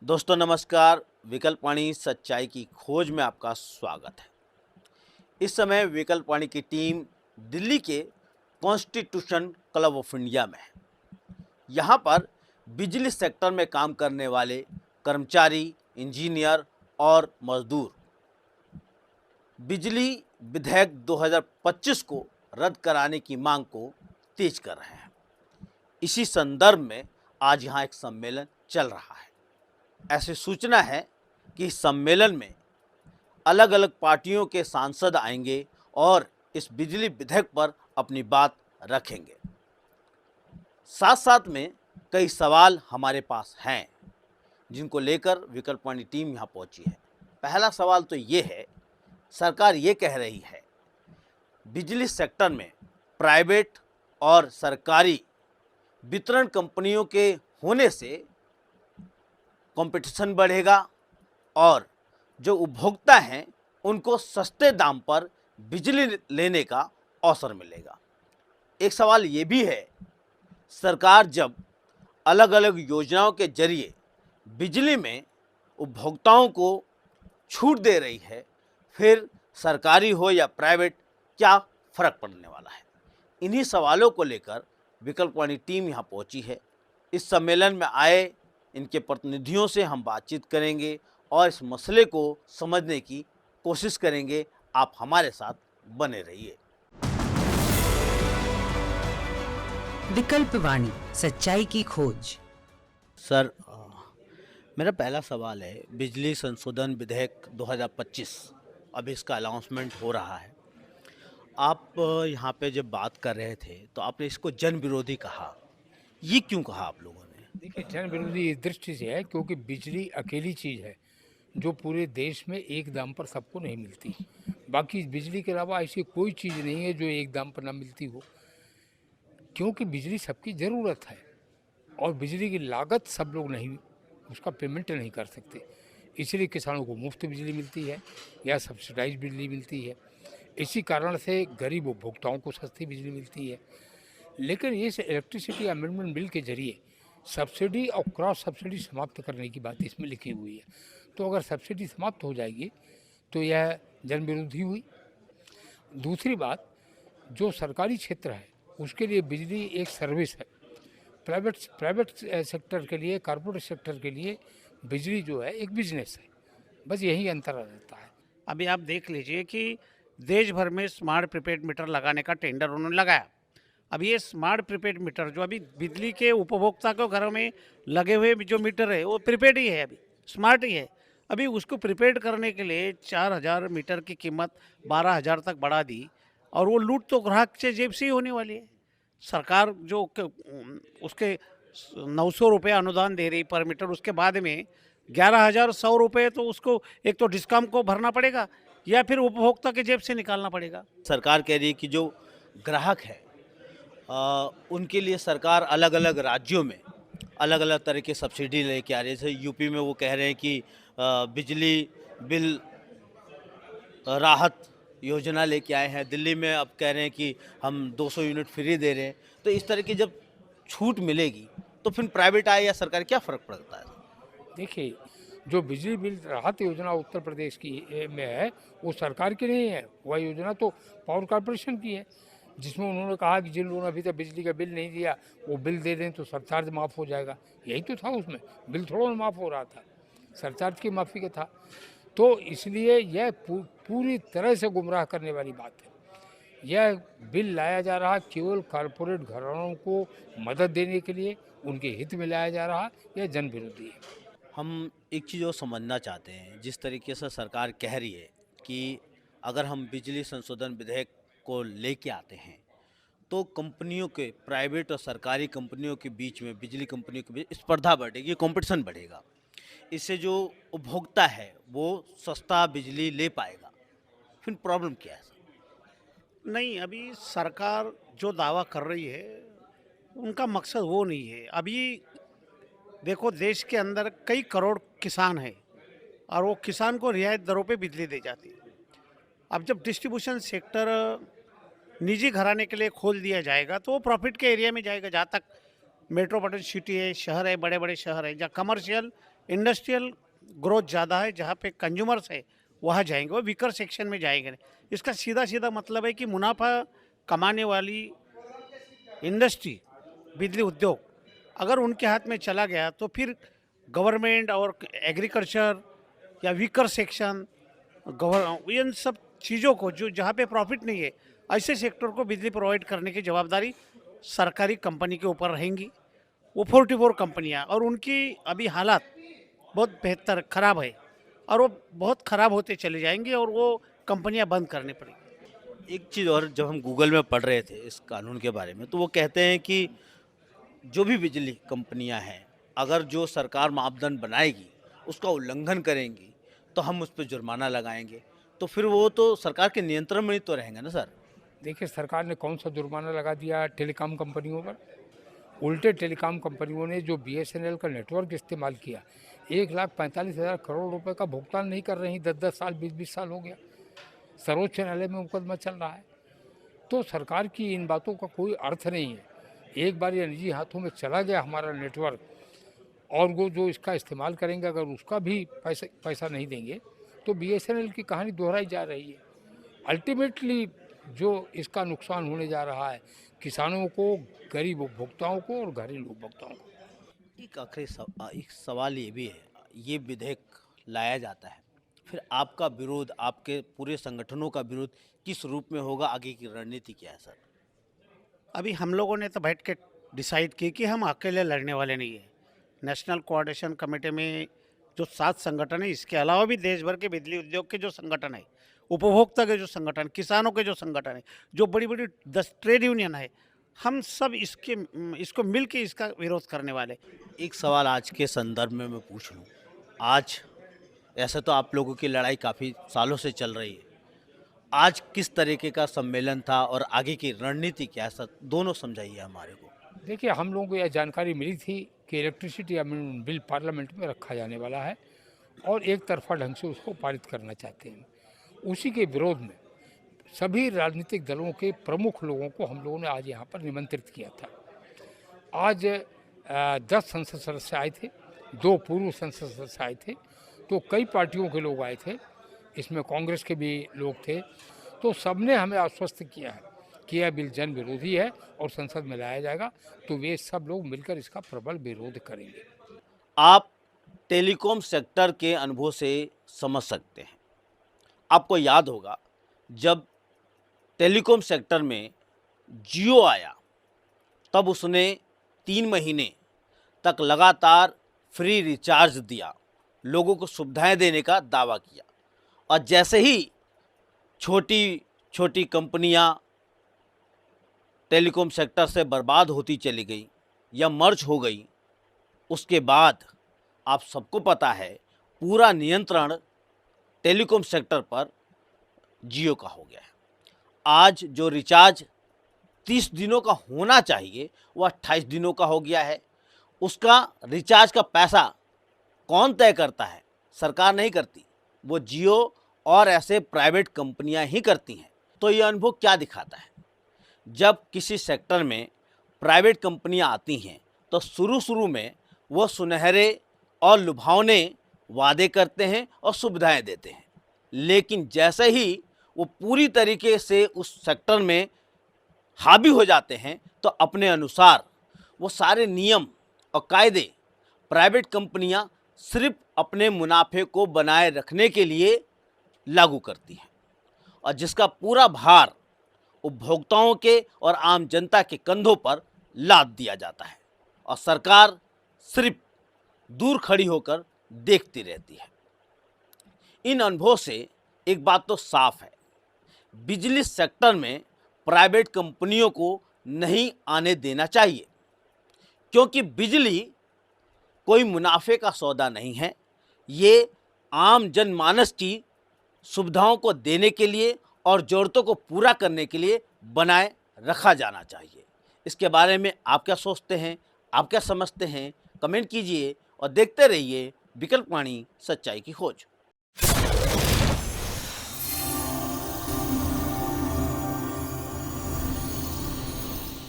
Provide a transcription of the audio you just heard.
दोस्तों नमस्कार। विकल्पवाणी सच्चाई की खोज में आपका स्वागत है। इस समय विकल्पवाणी की टीम दिल्ली के कॉन्स्टिट्यूशन क्लब ऑफ इंडिया में है। यहाँ पर बिजली सेक्टर में काम करने वाले कर्मचारी, इंजीनियर और मजदूर बिजली विधेयक 2025 को रद्द कराने की मांग को तेज कर रहे हैं। इसी संदर्भ में आज यहाँ एक सम्मेलन चल रहा है। ऐसी सूचना है कि इस सम्मेलन में अलग अलग पार्टियों के सांसद आएंगे और इस बिजली विधेयक पर अपनी बात रखेंगे। साथ साथ में कई सवाल हमारे पास हैं जिनको लेकर विकल्पवाणी टीम यहाँ पहुंची है। पहला सवाल तो ये है, सरकार ये कह रही है बिजली सेक्टर में प्राइवेट और सरकारी वितरण कंपनियों के होने से कंपटीशन बढ़ेगा और जो उपभोक्ता हैं उनको सस्ते दाम पर बिजली लेने का अवसर मिलेगा। एक सवाल ये भी है, सरकार जब अलग अलग योजनाओं के जरिए बिजली में उपभोक्ताओं को छूट दे रही है, फिर सरकारी हो या प्राइवेट क्या फ़र्क पड़ने वाला है। इन्हीं सवालों को लेकर विकल्पवाणी टीम यहाँ पहुँची है। इस सम्मेलन में आए इनके प्रतिनिधियों से हम बातचीत करेंगे और इस मसले को समझने की कोशिश करेंगे। आप हमारे साथ बने रहिए। विकल्पवाणी सच्चाई की खोज। सर, मेरा पहला सवाल है, बिजली संशोधन विधेयक 2025 अब इसका अनाउंसमेंट हो रहा है। आप यहाँ पे जब बात कर रहे थे तो आपने इसको जन विरोधी कहा। ये क्यों कहा आप लोगों ने? देखिए, जन विरोधी इस दृष्टि से है क्योंकि बिजली अकेली चीज़ है जो पूरे देश में एक दाम पर सबको नहीं मिलती। बाकी बिजली के अलावा ऐसी कोई चीज़ नहीं है जो एक दाम पर ना मिलती हो, क्योंकि बिजली सबकी ज़रूरत है और बिजली की लागत सब लोग नहीं उसका पेमेंट नहीं कर सकते। इसलिए किसानों को मुफ्त बिजली मिलती है या सब्सिडाइज बिजली मिलती है। इसी कारण से गरीब उपभोक्ताओं को सस्ती बिजली मिलती है। लेकिन इस इलेक्ट्रिसिटी अमेंडमेंट बिल के जरिए सब्सिडी और क्रॉस सब्सिडी समाप्त करने की बात इसमें लिखी हुई है। तो अगर सब्सिडी समाप्त हो जाएगी तो यह जन विरोधी हुई। दूसरी बात, जो सरकारी क्षेत्र है उसके लिए बिजली एक सर्विस है। प्राइवेट सेक्टर के लिए, कॉर्पोरेट सेक्टर के लिए बिजली जो है एक बिजनेस है। बस यही अंतर आ जाता है। अभी आप देख लीजिए कि देश भर में स्मार्ट प्रीपेड मीटर लगाने का टेंडर उन्होंने लगाया। अब ये स्मार्ट प्रीपेड मीटर जो अभी बिजली के उपभोक्ता को घरों में लगे हुए जो मीटर है वो प्रीपेड ही है, अभी स्मार्ट ही है। अभी उसको प्रीपेड करने के लिए 4,000 मीटर की कीमत 12,000 तक बढ़ा दी और वो लूट तो ग्राहक से जेब से ही होने वाली है। सरकार जो उसके 900 रुपये अनुदान दे रही पर मीटर, उसके बाद में 11,100 रुपये तो उसको एक तो डिस्कॉम को भरना पड़ेगा या फिर उपभोक्ता के जेब से निकालना पड़ेगा। सरकार कह रही है कि जो ग्राहक है उनके लिए सरकार अलग अलग राज्यों में अलग अलग तरह की सब्सिडी लेके आ रही है। जैसे यूपी में वो कह रहे हैं कि बिजली बिल राहत योजना लेके आए हैं। दिल्ली में अब कह रहे हैं कि हम 200 यूनिट फ्री दे रहे हैं। तो इस तरह की जब छूट मिलेगी तो फिर प्राइवेट आए या सरकार, क्या फ़र्क पड़ता है? देखिए, जो बिजली बिल राहत योजना उत्तर प्रदेश की में है वो सरकार की नहीं है। वह योजना तो पावर कॉर्पोरेशन की है, जिसमें उन्होंने कहा कि जिन लोगों ने अभी तक बिजली का बिल नहीं दिया वो बिल दे दें तो सरचार्ज माफ़ हो जाएगा। यही तो था उसमें, बिल थोड़ा माफ़ हो रहा था, सरचार्ज की माफ़ी का था। तो इसलिए यह पूरी तरह से गुमराह करने वाली बात है। यह बिल लाया जा रहा केवल कॉरपोरेट घरानों को मदद देने के लिए, उनके हित में लाया जा रहा, यह जन विरोधी है। हम एक चीज़ और समझना चाहते हैं, जिस तरीके से सरकार कह रही है कि अगर हम बिजली संशोधन विधेयक को लेके आते हैं तो कंपनियों के, प्राइवेट और सरकारी कंपनियों के बीच में, बिजली कंपनियों के बीच स्पर्धा बढ़ेगी, कंपटीशन बढ़ेगा। इससे जो उपभोक्ता है वो सस्ता बिजली ले पाएगा। फिर प्रॉब्लम क्या है? नहीं, अभी सरकार जो दावा कर रही है उनका मकसद वो नहीं है। अभी देखो, देश के अंदर कई करोड़ किसान हैं और वो किसान को रियायत दरों पे बिजली दी जाती है। अब जब डिस्ट्रीब्यूशन सेक्टर निजी घराने के लिए खोल दिया जाएगा तो वो प्रॉफिट के एरिया में जाएगा। जहाँ तक मेट्रोपॉलिटन सिटी है, शहर है, बड़े बड़े शहर हैं जहाँ कमर्शियल इंडस्ट्रियल ग्रोथ ज़्यादा है, जहाँ पे कंज्यूमर्स है वहाँ जाएंगे, वो वीकर सेक्शन में जाएंगे नहीं। इसका सीधा सीधा मतलब है कि मुनाफा कमाने वाली इंडस्ट्री, बिजली उद्योग अगर उनके हाथ में चला गया तो फिर गवर्नमेंट और एग्रीकल्चर या वीकर सेक्शन इन सब चीज़ों को जो जहाँ पे प्रॉफिट नहीं है, ऐसे सेक्टर को बिजली प्रोवाइड करने की जवाबदारी सरकारी कंपनी के ऊपर रहेंगी। वो 44 कंपनियाँ, और उनकी अभी हालात बहुत बेहतर ख़राब है और वो बहुत ख़राब होते चले जाएंगे और वो कंपनियाँ बंद करनी पड़ेगी। एक चीज़ और, जब हम गूगल में पढ़ रहे थे इस कानून के बारे में, तो वो कहते हैं कि जो भी बिजली कंपनियां हैं, अगर जो सरकार मापदंड बनाएगी उसका उल्लंघन करेंगी तो हम उस पर जुर्माना लगाएंगे। तो फिर वो तो सरकार के नियंत्रण में ही तो रहेंगे ना सर। देखिए, सरकार ने कौन सा जुर्माना लगा दिया टेलीकॉम कंपनियों पर? उल्टे टेलीकॉम कंपनियों ने जो BSNL का नेटवर्क इस्तेमाल किया, 1,45,000 करोड़ रुपए का भुगतान नहीं कर रही। 10-10 साल 20-20 साल हो गया, सर्वोच्च न्यायालय में मुकदमा चल रहा है। तो सरकार की इन बातों का कोई अर्थ नहीं है। एक बार ये निजी हाथों में चला गया हमारा नेटवर्क, और वो जो इसका इस्तेमाल करेंगे अगर उसका भी पैसा नहीं देंगे तो BSNL की कहानी दोहराई जा रही है। अल्टीमेटली जो इसका नुकसान होने जा रहा है किसानों को, गरीब उपभोक्ताओं को और घरेलू उपभोक्ताओं को। एक आखिरी एक सवाल ये भी है, ये विधेयक लाया जाता है, फिर आपका विरोध, आपके पूरे संगठनों का विरोध किस रूप में होगा, आगे की रणनीति क्या है सर? अभी हम लोगों ने तो बैठ के डिसाइड की कि हम अकेले लड़ने वाले नहीं है। नेशनल कोऑर्डिनेशन कमेटी में जो 7 संगठन है, इसके अलावा भी देश भर के बिजली उद्योग के जो संगठन है, उपभोक्ता के जो संगठन, किसानों के जो संगठन है, जो बड़ी बड़ी 10 ट्रेड यूनियन है, हम सब इसको मिल के इसका विरोध करने वाले। एक सवाल आज के संदर्भ में मैं पूछ लूँ, आज ऐसे तो आप लोगों की लड़ाई काफ़ी सालों से चल रही है, आज किस तरीके का सम्मेलन था और आगे की रणनीति क्या है सर, दोनों समझाइए हमारे को। देखिए, हम लोगों को यह जानकारी मिली थी कि इलेक्ट्रिसिटी अमेंडमेंट बिल पार्लियामेंट में रखा जाने वाला है और एक तरफा ढंग से उसको पारित करना चाहते हैं। उसी के विरोध में सभी राजनीतिक दलों के प्रमुख लोगों को हम लोगों ने आज यहाँ पर निमंत्रित किया था। आज 10 संसद सदस्य आए थे, 2 पूर्व संसद सदस्य आए थे, तो कई पार्टियों के लोग आए थे, इसमें कांग्रेस के भी लोग थे। तो सबने हमें आश्वस्त किया है कि यह बिल जन विरोधी है और संसद में लाया जाएगा, तो वे सब लोग मिलकर इसका प्रबल विरोध करेंगे। आप टेलीकॉम सेक्टर के अनुभव से समझ सकते हैं, आपको याद होगा जब टेलीकॉम सेक्टर में जियो आया तब उसने 3 महीने तक लगातार फ्री रिचार्ज दिया, लोगों को सुविधाएं देने का दावा किया, और जैसे ही छोटी छोटी कंपनियां टेलीकॉम सेक्टर से बर्बाद होती चली गई या मर्ज हो गई, उसके बाद आप सबको पता है पूरा नियंत्रण टेलीकॉम सेक्टर पर जियो का हो गया है। आज जो रिचार्ज 30 दिनों का होना चाहिए वो 28 दिनों का हो गया है। उसका रिचार्ज का पैसा कौन तय करता है? सरकार नहीं करती, वो जियो और ऐसे प्राइवेट कंपनियां ही करती हैं। तो ये अनुभव क्या दिखाता है? जब किसी सेक्टर में प्राइवेट कंपनियां आती हैं तो शुरू में वो सुनहरे और लुभावने वादे करते हैं और सुविधाएं देते हैं, लेकिन जैसे ही वो पूरी तरीके से उस सेक्टर में हावी हो जाते हैं तो अपने अनुसार वो सारे नियम और कायदे प्राइवेट कंपनियां सिर्फ अपने मुनाफे को बनाए रखने के लिए लागू करती हैं, और जिसका पूरा भार उपभोक्ताओं के और आम जनता के कंधों पर लाद दिया जाता है और सरकार सिर्फ दूर खड़ी होकर देखती रहती है। इन अनुभवों से एक बात तो साफ है, बिजली सेक्टर में प्राइवेट कंपनियों को नहीं आने देना चाहिए, क्योंकि बिजली कोई मुनाफे का सौदा नहीं है। ये आम जनमानस की सुविधाओं को देने के लिए और ज़रूरतों को पूरा करने के लिए बनाए रखा जाना चाहिए। इसके बारे में आप क्या सोचते हैं, आप क्या समझते हैं? कमेंट कीजिए और देखते रहिए विकल्प वाणी, सच्चाई की खोज।